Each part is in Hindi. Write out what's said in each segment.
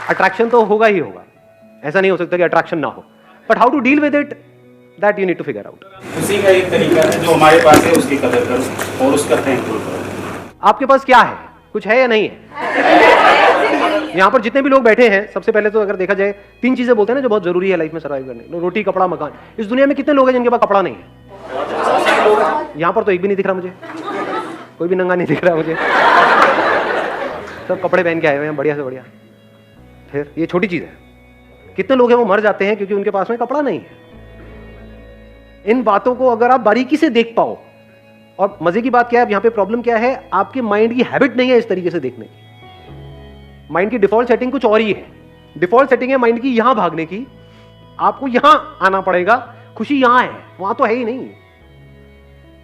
अट्रैक्शन तो होगा ही होगा, ऐसा नहीं हो सकता कि अट्रैक्शन ना हो, but how to deal with it, that you need to figure out. उसी का एक तरीका है, जो हमारे पास है उसकी कदर करो और उसका थैंकफुल करो। आपके पास क्या है, कुछ है या नहीं है? यहाँ पर जितने भी लोग बैठे हैं, सबसे पहले तो अगर देखा जाए 3 चीजें बोलते हैं ना जो बहुत जरूरी है लाइफ में सर्वाइव करने, रोटी, कपड़ा, मकान। इस दुनिया में कितने लोग हैं जिनके पास कपड़ा नहीं है? यहाँ पर तो एक भी नहीं दिख रहा मुझे, कोई भी नंगा नहीं दिख रहा मुझे, सब कपड़े पहन के आए हुए हैं बढ़िया से बढ़िया। फिर ये छोटी चीज है, कितने लोग हैं वो मर जाते हैं क्योंकि उनके पास में कपड़ा नहीं है। इन बातों को अगर आप बारीकी से देख पाओ, और मजे की बात क्या है, यहाँ पे प्रॉब्लम क्या है, आपके माइंड की हैबिट नहीं है इस तरीके से देखने की। माइंड की डिफॉल्ट सेटिंग कुछ और ही है। डिफॉल्ट सेटिंग है माइंड की यहां भागने की, आपको यहां आना पड़ेगा, खुशी यहां है, वहां तो है ही नहीं।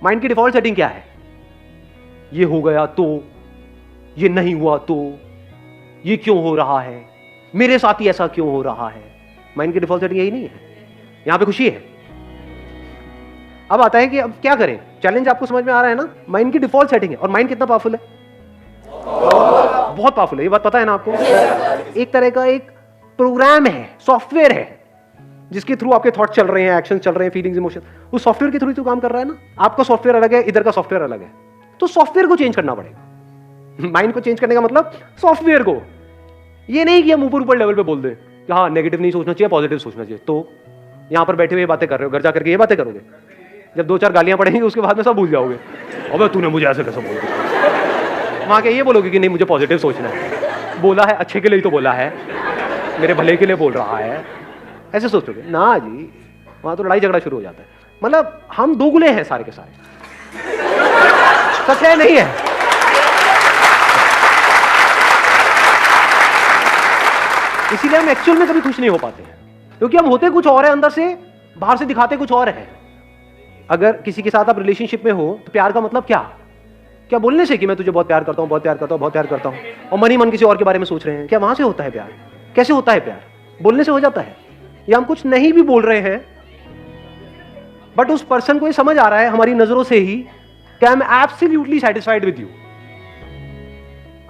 माइंड की डिफॉल्ट सेटिंग क्या है, ये हो गया तो, ये नहीं हुआ तो, ये क्यों हो रहा है, मेरे साथ ही ऐसा क्यों हो रहा है। माइंड की डिफॉल्ट सेटिंग यही नहीं है, यहां पे खुशी है। अब आता है कि अब क्या करें, चैलेंज आपको समझ में आ रहा है ना। माइंड की डिफॉल्ट सेटिंग है, और माइंड कितना पावरफुल है, बहुत पावरफुल है, ये बात पता है ना आपको। एक तरह का एक प्रोग्राम है, सॉफ्टवेयर है, जिसके थ्रू आपके थॉट चल रहे हैं, एक्शन चल रहे हैं, फीलिंग्स, इमोशन, उस सॉफ्टवेयर के थ्रू तो काम कर रहा है ना। आपका सॉफ्टवेयर अलग है, इधर का सॉफ्टवेयर अलग है, तो सॉफ्टवेयर को चेंज करना पड़ेगा। माइंड को चेंज करने का मतलब सॉफ्टवेयर को, ये नहीं कि हम ऊपर लेवल पे बोल दें कि हाँ नेगेटिव नहीं सोचना चाहिए, पॉजिटिव सोचना चाहिए। तो यहां पर बैठे हुए बातें कर रहे हो, घर जाकर के ये बातें करोगे, जब 2-4 गालियां पड़ेंगी उसके बाद में सब भूल जाओगे, अबे तूने मुझे ऐसे कैसे बोल दिया। वहां के ये बोलोगे कि नहीं मुझे पॉजिटिव सोचना है, बोला है अच्छे के लिए ही तो बोला है, मेरे भले के लिए बोल रहा है, ऐसे सोचोगे ना जी। वहां तो लड़ाई झगड़ा शुरू हो जाता है। मतलब हम दोगुले हैं सारे के सारे, सच है नहीं है। इसीलिए हम एक्चुअल में कभी खुश नहीं हो पाते हैं, क्योंकि हम होते कुछ और है अंदर से, बाहर से दिखाते कुछ और है। अगर किसी के साथ आप रिलेशनशिप में हो तो प्यार का मतलब क्या, क्या बोलने से कि मैं तुझे बहुत प्यार करता हूं, बहुत प्यार करता हूं, बहुत प्यार करता हूं, और मन ही मन किसी और के बारे में सोच रहे हैं, क्या वहां से होता है प्यार? कैसे होता है प्यार? बोलने से हो जाता है, या हम कुछ नहीं भी बोल रहे हैं बट उस पर्सन को ये समझ आ रहा है हमारी नजरों से ही कि I am absolutely satisfied with you,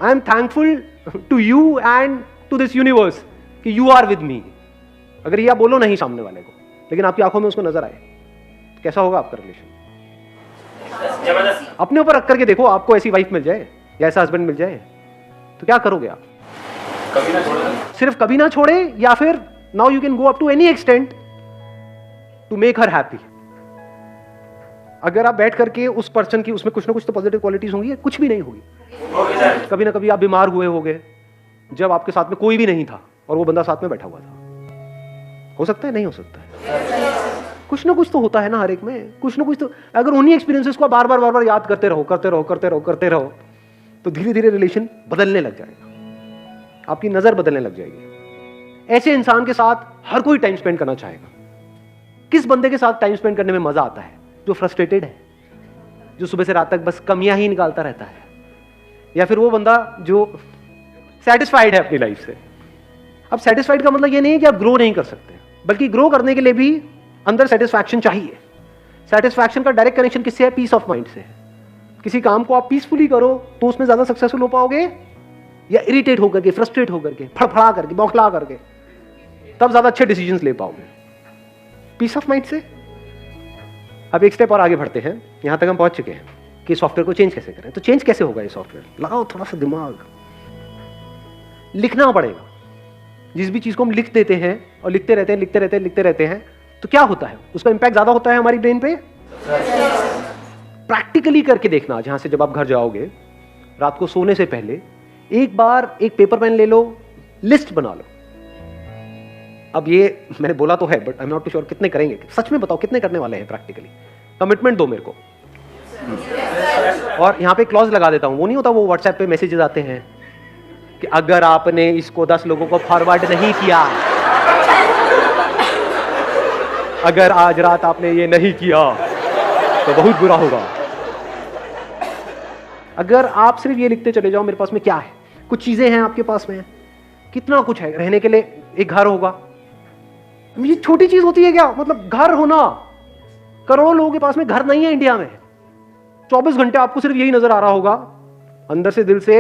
I am thankful to you and to this universe कि यू आर विद मी। अगर ये आप बोलो नहीं सामने वाले को, लेकिन आपकी आंखों में उसको नजर आए, तो कैसा होगा आपका रिलेशन? अपने ऊपर रख करके देखो, आपको ऐसी वाइफ मिल जाए या ऐसा हस्बैंड मिल जाए तो क्या करोगे आप? कभी ना छोड़े, सिर्फ कभी ना छोड़े, या फिर now you can go up to any extent to make her happy. अगर आप बैठ करके उस पर्सन की, उसमें कुछ ना कुछ तो पॉजिटिव क्वालिटीज होंगी, कुछ भी नहीं होगी। कभी ना कभी आप बीमार हुए होंगे जब आपके साथ में कोई भी नहीं था और वो बंदा साथ में बैठा हुआ था। हो सकता है, नहीं हो सकता है, कुछ ना कुछ तो होता है ना हर एक में, कुछ ना कुछ तो। अगर उन्हीं एक्सपीरियंसेस को बार बार याद करते रहो तो धीरे धीरे रिलेशन बदलने लग जाएगा, आपकी नजर बदलने लग जाएगी। ऐसे इंसान के साथ हर कोई टाइम स्पेंड करना चाहेगा। किस बंदे के साथ टाइम स्पेंड करने में मजा आता है? जो फ्रस्ट्रेटेड है, जो सुबह से रात तक बस कमियां ही निकालता रहता है, या फिर वो बंदा जो सेटिस्फाइड है अपनी लाइफ से। अब सेटिस्फाइड का मतलब ये नहीं है कि आप ग्रो नहीं कर सकते, बल्कि ग्रो करने के लिए भी अंदर सेटिस्फैक्शन चाहिए। सेटिस्फैक्शन का डायरेक्ट कनेक्शन किससे है? पीस ऑफ माइंड से है। किसी काम को आप पीसफुली करो तो उसमें ज्यादा सक्सेसफुल हो पाओगे, या इरिटेट होकर के, फ्रस्ट्रेट होकर के, फड़फड़ा करके, बौखला करके, तब ज्यादा अच्छे डिसीजंस ले पाओगे पीस ऑफ माइंड से। अब एक स्टेप और आगे बढ़ते हैं, यहां तक हम पहुंच चुके हैं कि सॉफ्टवेयर को चेंज कैसे करें। तो चेंज कैसे होगा ये सॉफ्टवेयर? लगाओ थोड़ा सा दिमाग, लिखना पड़ेगा। जिस भी चीज को हम लिख देते हैं और लिखते रहते हैं तो क्या होता है? उसका इंपैक्ट ज्यादा होता है हमारी ब्रेन पे। प्रैक्टिकली करके देखना, जहां से जब आप घर जाओगे रात को सोने से पहले एक बार एक पेपर पेन ले लो, लिस्ट बना लो। अब ये मैंने बोला तो है but I am not too sure कितने करेंगे। सच में बताओ कितने करने वाले हैं प्रैक्टिकली? कमिटमेंट दो मेरे को। और यहां पे क्लॉज लगा देता हूं, वो नहीं होता वो व्हाट्सएप पे मैसेजेस आते हैं कि अगर आपने इसको 10 लोगों को फॉरवर्ड नहीं किया, अगर आज रात आपने ये नहीं किया तो बहुत बुरा होगा। अगर आप सिर्फ ये लिखते चले जाओ, मेरे पास में क्या है, कुछ चीजें हैं आपके पास में, कितना कुछ है। रहने के लिए एक घर होगा, ये छोटी चीज होती है क्या? मतलब घर होना, करोड़ों लोगों के पास में घर नहीं है इंडिया में। 24 घंटे आपको सिर्फ यही नजर आ रहा होगा, अंदर से दिल से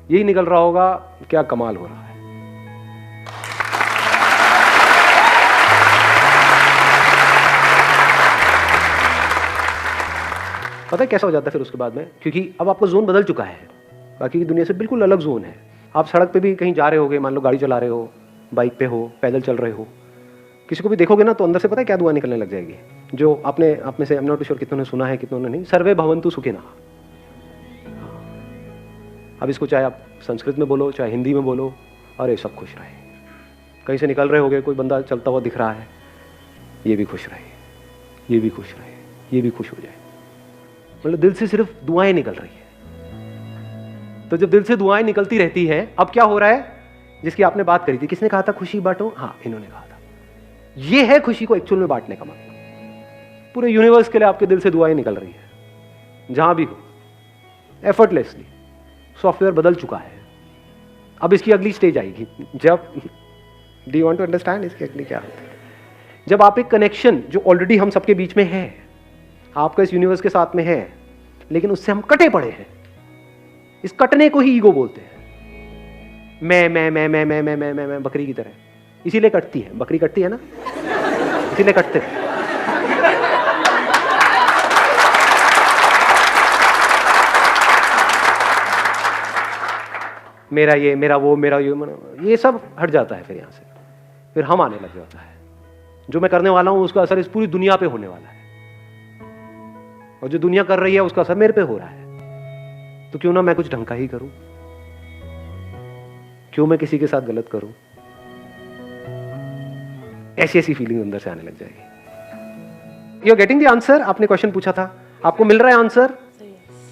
यही निकल रहा होगा, क्या कमाल हो रहा है। पता है कैसा हो जाता है फिर उसके बाद में, क्योंकि अब आपका जोन बदल चुका है, बाकी की दुनिया से बिल्कुल अलग जोन है। आप सड़क पे भी कहीं जा रहे होगे, मान लो गाड़ी चला रहे हो, बाइक पे हो, पैदल चल रहे हो, किसी को भी देखोगे ना तो अंदर से पता है क्या दुआ निकलने लग जाएगी, जो आपने आप में से, आई एम नॉट श्योर कितनों ने सुना है कितनों ने नहीं, सर्वे भवन्तु सुखिनः। अब इसको चाहे आप संस्कृत में बोलो चाहे हिंदी में बोलो, अरे सब खुश रहे। कहीं से निकल रहे होगे, कोई बंदा चलता हुआ दिख रहा है, ये भी खुश रहे, ये भी खुश रहे, ये भी खुश हो जाए। मतलब दिल से सिर्फ दुआएं निकल रही है। तो जब दिल से दुआएं निकलती रहती है, अब क्या हो रहा है, जिसकी आपने बात करी थी, किसने कहा था खुशी बांटो, हाँ इन्होंने कहा था। ये है खुशी को एक्चुअल में बांटने का मतलब। पूरे यूनिवर्स के लिए आपके दिल से दुआएं निकल रही है, जहां भी हो, एफर्टलेसली। सॉफ्टवेयर बदल चुका है। अब इसकी अगली स्टेज आएगी, जब do you want to understand इसकी अगली क्या होती है? जब आप एक कनेक्शन जो ऑलरेडी हम सबके बीच में है, आपका इस यूनिवर्स के साथ में है, लेकिन उससे हम कटे पड़े हैं। इस कटने को ही ईगो बोलते हैं। मैं बकरी की तरह, इसीलिए कटती है बकरी, कटती है ना, इसीलिए कटते हैं। मेरा ये, मेरा वो, मेरा ये सब हट जाता है फिर यहाँ से, फिर हम आने लग जाता है। जो मैं करने वाला हूं उसका असर इस पूरी दुनिया पे होने वाला है, और जो दुनिया कर रही है उसका असर मेरे पे हो रहा है। तो क्यों ना मैं कुछ ढंग का ही करूं, क्यों मैं किसी के साथ गलत करूं? ऐसी ऐसी फीलिंग अंदर से आने लग जाएगी। You are getting the answer? आपने क्वेश्चन पूछा था, आपको मिल रहा है आंसर?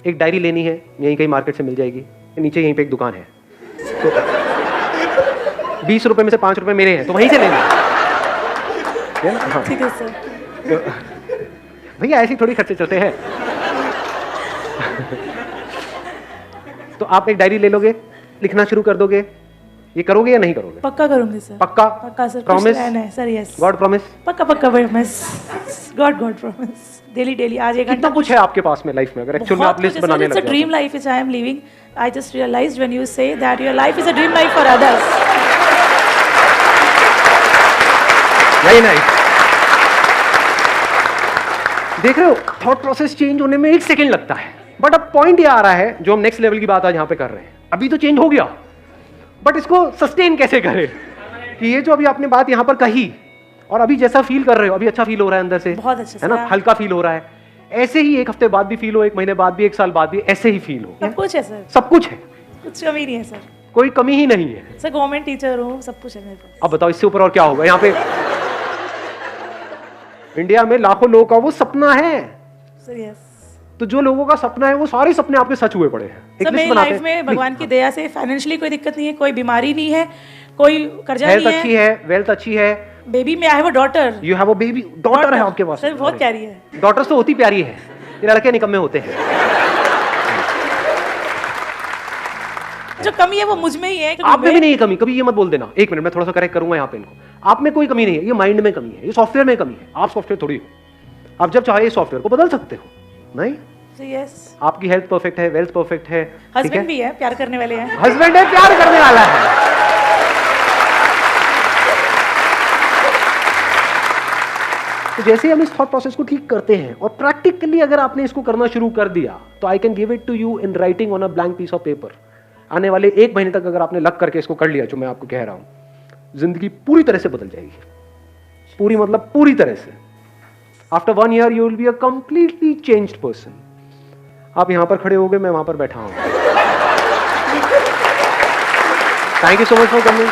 एक डायरी लेनी है, यहीं कहीं मार्केट से मिल जाएगी, नीचे यहीं पे एक दुकान है, तो 20 रुपए में से 5 रुपए मेरे हैं, तो वहीं से लेना है ना? हाँ। ठीक है सर। तो भैया ऐसे थोड़ी खर्चे चलते हैं। तो आप एक डायरी ले लोगे, लिखना शुरू कर दोगे, ये करोगे या नहीं करोगे? पक्का करूंगी सर। पक्का? पक्का sir. Promise? Sir yes. God promise? पक्का पक्का प्रॉमिस। God promise. डेली आज एक कितना कुछ है आपके पास में लाइफ में, अगर एक्चुअल में आप लिस्ट बनाने लग जाओ? It's a dream life which I am living. I just realized when you say that your life is a dream life for others. Very nice. देख रहे हो, थॉट प्रोसेस चेंज होने में 1 सेकंड लगता है, बट अब पॉइंट ये आ रहा है, जो हम नेक्स्ट लेवल की बात आज यहाँ पे कर रहे हैं। अभी तो चेंज हो गया, बट इसको सस्टेन कैसे करें? कि ये जो अभी आपने बात यहाँ पर कही, और अभी जैसा फील कर रहे हो, अभी अच्छा फील हो रहा है अंदर से, बहुत अच्छा, है ना, हल्का फील हो रहा है। ऐसे ही 1 हफ्ते बाद भी फील हो, 1 महीने बाद भी, 1 साल बाद भी ऐसे ही फील हो। सब कुछ है सर, सब कुछ है, कुछ कमी नहीं है सर, कोई कमी ही नहीं है सर। गवर्नमेंट टीचर हूँ, सब कुछ है मेरे पास। अब बताओ इससे ऊपर और क्या होगा? यहाँ पे इंडिया में लाखों लोगों का वो सपना है सर। यस। तो जो लोगों का सपना है वो सारे सपने आपके सच हुए पड़े हैं। सर मेरी लाइफ में भगवान की दया से फाइनेंशियली कोई दिक्कत नहीं है, कोई बीमारी नहीं है, कोई कर्जा नहीं है, हेल्थ अच्छी है, वेल्थ अच्छी है। बेबी में I have a daughter. You have a baby, daughter है आपके पास? सर बहुत प्यारी है। डॉटर्स तो होती प्यारी है, ये लड़के निकम्मे होते हैं। जो कमी है वो मुझ में ही है। आप में भी नहीं है कमी, कभी ये मत बोल देना। 1 मिनट मैं थोड़ा सा करेक्ट करूंगा यहाँ पे इनको। आप में कोई कमी नहीं है, ये माइंड में कमी है, ये सॉफ्टवेयर में कमी है। आप सॉफ्टवेयर थोड़ी हो, आप जब चाहे सॉफ्टवेयर को बदल सकते हो। नहीं, यस। आपकी हेल्थ परफेक्ट है, वेल्थ परफेक्ट है, हस्बैंड भी है, प्यार करने वाले हैं। हस्बैंड है, प्यार करने वाला है। तो जैसे हम इस थॉट प्रोसेस को ठीक करते हैं और प्रैक्टिकली अगर आपने इसको करना शुरू कर दिया, तो I can give it to you in writing on a blank piece of paper. आने वाले 1 महीने तक अगर आपने लग करके इसको कर लिया, जो मैं आपको कह रहा हूं, जिंदगी पूरी तरह से बदल जाएगी। पूरी मतलब पूरी तरह से। After 1 year you will be a completely changed person. आप यहां पर खड़े हो गए, मैं वहां पर बैठा हूं। Thank you so much for coming.